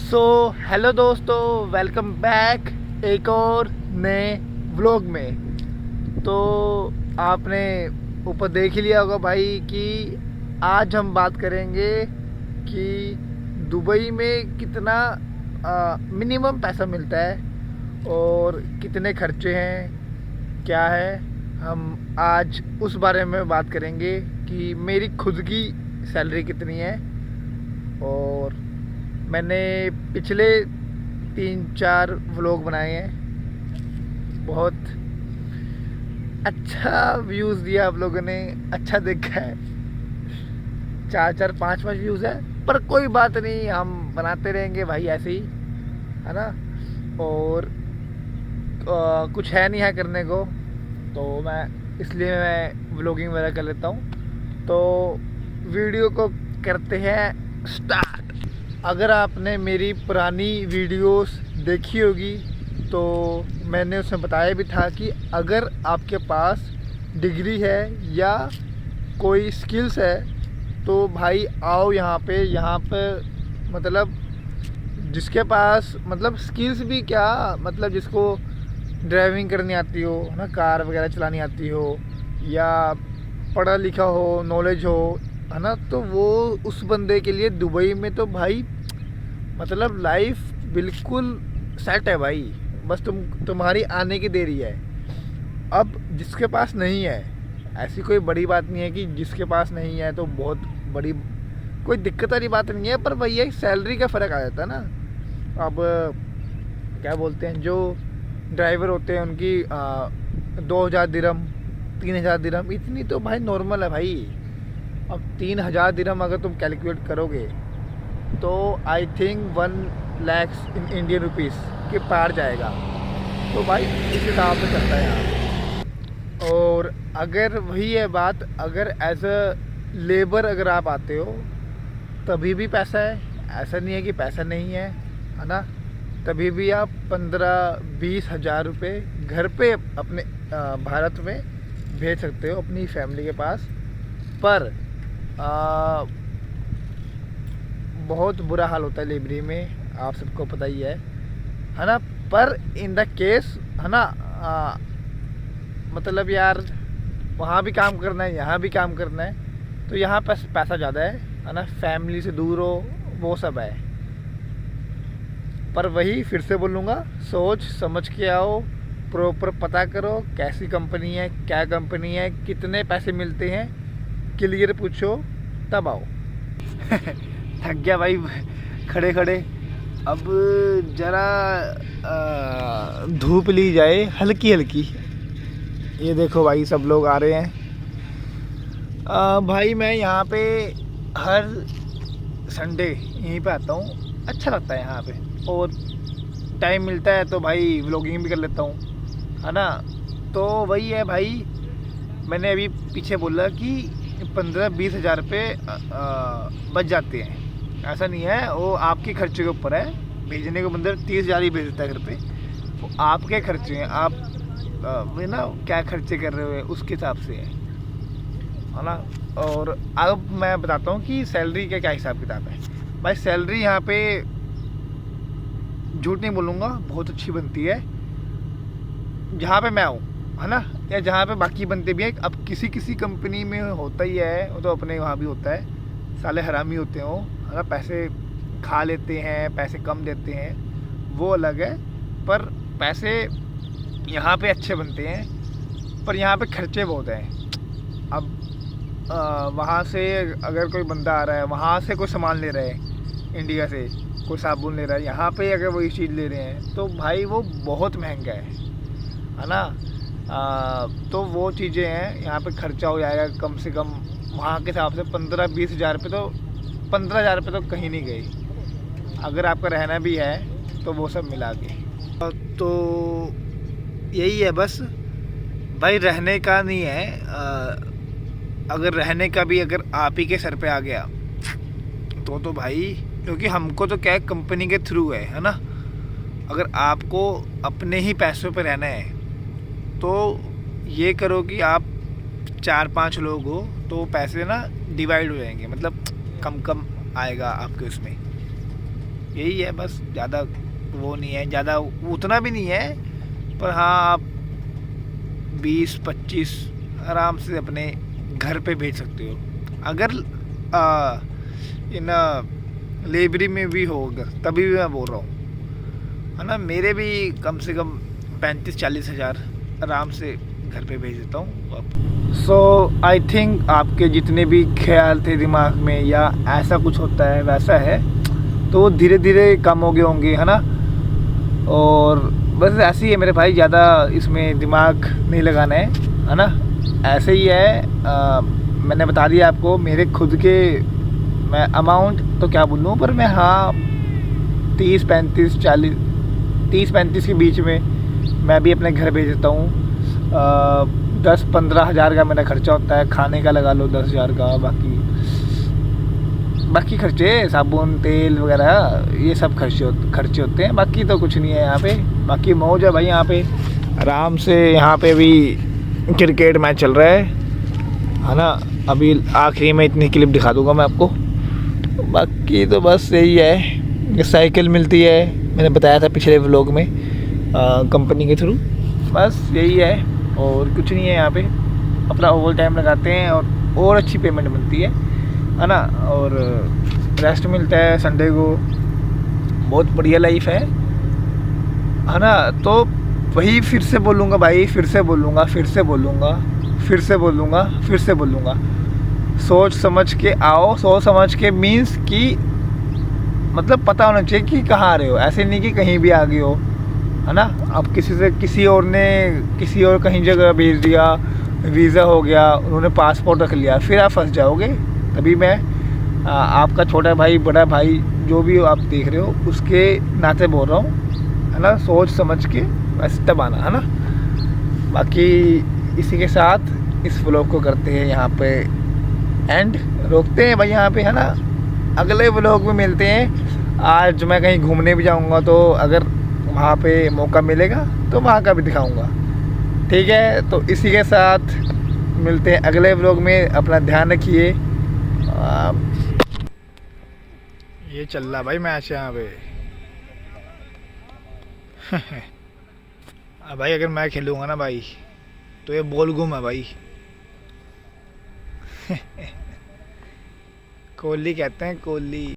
Hello दोस्तों, welcome back एक और नए व्लॉग में। तो आपने ऊपर देख ही लिया होगा भाई कि आज हम बात करेंगे कि दुबई में कितना मिनिमम पैसा मिलता है और कितने खर्चे हैं, क्या है। हम आज उस बारे में बात करेंगे कि मेरी खुद की सैलरी कितनी है। और मैंने पिछले 3-4 व्लॉग बनाए हैं, बहुत अच्छा व्यूज़ दिया आप लोगों ने, अच्छा देखा है। 4-4 5-5 व्यूज़ है, पर कोई बात नहीं, हम बनाते रहेंगे भाई ऐसे ही, है ना। और कुछ है नहीं है करने को, तो इसलिए मैं व्लॉगिंग वगैरह कर लेता हूँ। तो वीडियो को करते हैं स्टार्ट। अगर आपने मेरी पुरानी वीडियोस देखी होगी तो मैंने उसमें बताया भी था कि अगर आपके पास डिग्री है या कोई स्किल्स है तो भाई आओ यहाँ पे मतलब जिसके पास मतलब स्किल्स भी क्या, मतलब जिसको ड्राइविंग करनी आती हो ना, कार वगैरह चलानी आती हो, या पढ़ा लिखा हो, नॉलेज हो, है ना, तो वो उस बंदे के लिए दुबई में तो भाई मतलब लाइफ बिल्कुल सेट है भाई। बस तुम्हारी आने की देरी है। अब जिसके पास नहीं है, ऐसी कोई बड़ी बात नहीं है कि जिसके पास नहीं है तो बहुत बड़ी कोई दिक्कत वाली बात नहीं है, पर वही है सैलरी का फ़र्क आ जाता है ना। अब क्या बोलते हैं, जो ड्राइवर होते हैं उनकी 2000 दिरहम 3000 दिरहम इतनी तो भाई नॉर्मल है भाई। अब 3000 दिरहम अगर तुम कैलकुलेट करोगे तो I think 1 lakh in Indian rupees के पार जाएगा। तो भाई इस हिसाब से चलता है यहाँ। और अगर वही है बात, अगर एज अ लेबर अगर आप आते हो तभी भी पैसा है, ऐसा नहीं है कि पैसा नहीं है ना। तभी भी आप 15-20 हज़ार रुपये घर पे अपने भारत में भेज सकते हो अपनी फैमिली के पास। पर बहुत बुरा हाल होता है लेबरी में, आप सबको पता ही है ना। पर इन द केस है ना, मतलब यार वहाँ भी काम करना है, यहाँ भी काम करना है, तो यहाँ पैसा ज़्यादा है ना। फैमिली से दूर हो वो सब है, पर वही फिर से बोलूँगा, सोच समझ के आओ, प्रॉपर पता करो कैसी कंपनी है, क्या कंपनी है, कितने पैसे मिलते हैं, क्लियर पूछो तब आओ। थक गया भाई खड़े खड़े। अब ज़रा धूप ली जाए हल्की हल्की। ये देखो भाई सब लोग आ रहे हैं। भाई मैं यहाँ पे हर संडे यहीं पे आता हूँ, अच्छा लगता है यहाँ पे, और टाइम मिलता है तो भाई व्लॉगिंग भी कर लेता हूँ, है ना। तो वही है भाई, मैंने अभी पीछे बोला कि 15-20 हज़ार रुपये बच जाते हैं। ऐसा नहीं है, वो आपके खर्चे के ऊपर है। भेजने को बंदर 30 हज़ार ही भेज देता है घर पे, वो आपके खर्चे हैं, आप ना क्या खर्चे कर रहे हो उसके हिसाब से है ना। और अब मैं बताता हूँ कि सैलरी का क्या हिसाब किताब है। भाई सैलरी यहाँ पे झूठ नहीं बोलूँगा, बहुत अच्छी बनती है जहाँ पे मैं हूँ, है ना, या जहाँ पे बाकी बनते भी हैं। अब किसी किसी कंपनी में होता ही है, वो तो अपने वहाँ भी होता है, साले हरामी होते हो, है ना, पैसे खा लेते हैं, पैसे कम देते हैं, वो अलग है। पर पैसे यहाँ पे अच्छे बनते हैं, पर यहाँ पे खर्चे बहुत हैं। अब वहाँ से अगर कोई बंदा आ रहा है, वहाँ से कोई सामान ले रहा है, इंडिया से कोई साबुन ले रहा है, यहाँ पे अगर वही चीज़ ले रहे हैं तो भाई वो बहुत महंगा है ना। तो वो चीज़ें हैं, यहाँ पे खर्चा हो जाएगा कम से कम वहाँ के हिसाब से 15-20 हज़ार रुपये, तो 15 हज़ार रुपये तो कहीं नहीं गई। अगर आपका रहना भी है तो वो सब मिला के, तो यही है बस भाई। रहने का नहीं है, अगर रहने का भी अगर आप ही के सर पे आ गया तो भाई, क्योंकि हमको तो क्या कंपनी के थ्रू है ना। अगर आपको अपने ही पैसों पे रहना है तो ये करो कि आप 4-5 लोग हो तो पैसे ना डिवाइड हो जाएंगे, मतलब कम कम आएगा आपके उसमें, यही है बस, ज़्यादा वो नहीं है, ज़्यादा उतना भी नहीं है, पर हाँ आप 20-25 आराम से अपने घर पे भेज सकते हो। अगर इन लेबरी में भी होगा तभी भी मैं बोल रहा हूँ, है ना। मेरे भी कम से कम 35-40 हज़ार आराम से घर पे भेज देता हूँ। सो आई थिंक आपके जितने भी ख्याल थे दिमाग में या ऐसा कुछ होता है वैसा है, तो वो धीरे धीरे कम हो गए होंगे, है ना। और बस ऐसे ही है मेरे भाई, ज़्यादा इसमें दिमाग नहीं लगाना है ना। ऐसे ही है। मैंने बता दिया आपको मेरे खुद के, मैं अमाउंट तो क्या बोलूँ, पर मैं हाँ 30-35 के बीच में मैं भी अपने घर भेज देता हूँ। 10-15 हज़ार का मेरा खर्चा होता है, खाने का लगा लो 10 हज़ार का, बाकी खर्चे साबुन तेल वगैरह ये सब खर्चे होते हैं। बाकी तो कुछ नहीं है यहाँ पे, बाकी मौज है भाई यहाँ पे आराम से। यहाँ पे भी क्रिकेट मैच चल रहा है ना। अभी आखिरी में इतनी क्लिप दिखा दूंगा मैं आपको, बाकी तो बस यही है। ये साइकिल मिलती है, मैंने बताया था पिछले व्लॉग में, कंपनी के थ्रू। बस यही है और कुछ नहीं है। यहाँ पे अपना ओवर टाइम लगाते हैं और अच्छी पेमेंट मिलती है ना। और रेस्ट मिलता है संडे को। बहुत बढ़िया लाइफ है ना। तो वही फिर से बोलूँगा भाई, फिर से बोलूँगा, सोच समझ के आओ। सोच समझ के मीन्स कि मतलब पता होना चाहिए कि कहाँ आ रहे हो, ऐसे नहीं कि कहीं भी आ गए हो, है ना। अब किसी और ने किसी और कहीं जगह भेज दिया, वीज़ा हो गया, उन्होंने पासपोर्ट रख लिया, फिर आप फंस जाओगे। तभी मैं आपका छोटा भाई बड़ा भाई जो भी आप देख रहे हो उसके नाते बोल रहा हूँ, है ना। सोच समझ के बस तब आना, है ना। बाकी इसी के साथ इस व्लॉग को करते हैं यहाँ पे एंड, रोकते हैं भाई यहाँ पे, है ना। अगले व्लॉग में मिलते हैं। आज मैं कहीं घूमने भी जाऊँगा, तो अगर वहाँ पे मौका मिलेगा तो वहाँ का भी दिखाऊँगा, ठीक है। तो इसी के साथ मिलते हैं अगले व्लॉग में। अपना ध्यान रखिए। ये चल रहा भाई मैच यहाँ पे। भाई अगर मैं खेलूँगा ना भाई तो ये बॉल गुम है भाई। कोहली कहते हैं, कोहली।